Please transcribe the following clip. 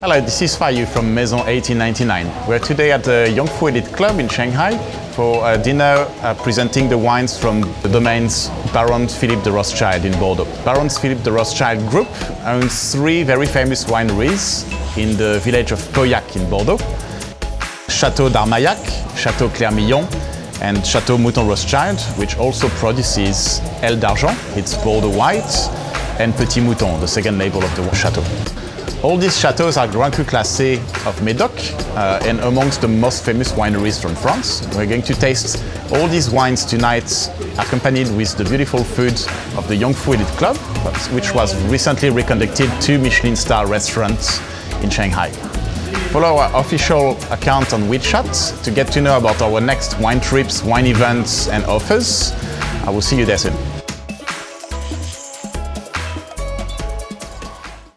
Hello, this is Fayu from Maison 1899. We're today at the Yongfu Elite Club in Shanghai for a dinner presenting the wines from the domains Baron Philippe de Rothschild in Bordeaux. Baron Philippe de Rothschild Group owns three very famous wineries in the village of Pauillac in Bordeaux: Château d'Armaillac, Château Clermillon, and Château Mouton Rothschild, which also produces Aile d'Argent, it's Bordeaux White, and Petit Mouton, the second label of the chateau. All these chateaux are Grand Cru Classé of Médoc and amongst the most famous wineries from France. We're going to taste all these wines tonight, accompanied with the beautiful food of the Yongfu Elite Club, which was recently reconducted 2 Michelin star restaurants in Shanghai. Follow our official account on WeChat to get to know about our next wine trips, wine events and offers. I will see you there soon.